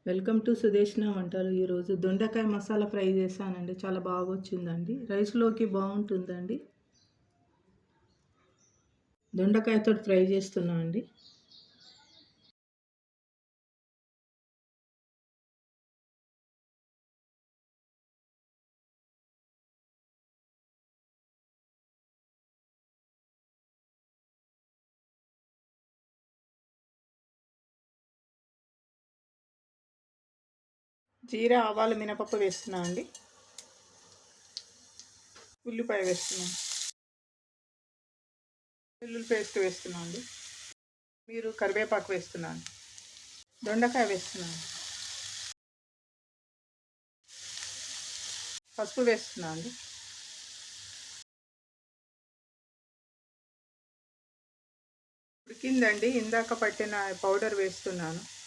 Welcome to Sudeshna వంటలు. ఈరోజు దొండకాయ మసాలా ఫ్రై చేశానండి. చాలా బాగా వచ్చిందండి. రైస్లోకి బాగుంటుందండి. దొండకాయతో ఫ్రై చేస్తున్నా అండి. జీరా, ఆవాలు, మినపప్పు వేస్తున్నా అండి. ఉల్లిపాయ వేస్తున్నాను. వెల్లుల్లి పేస్ట్ వేస్తున్నా అండి. మీరు కరివేపాకు వేస్తున్నాను. దొండకాయ వేస్తున్నాను. పసుపు వేస్తున్నా అండి. ఉడికిందండి. ఇందాక పట్టిన పౌడర్ వేస్తున్నాను.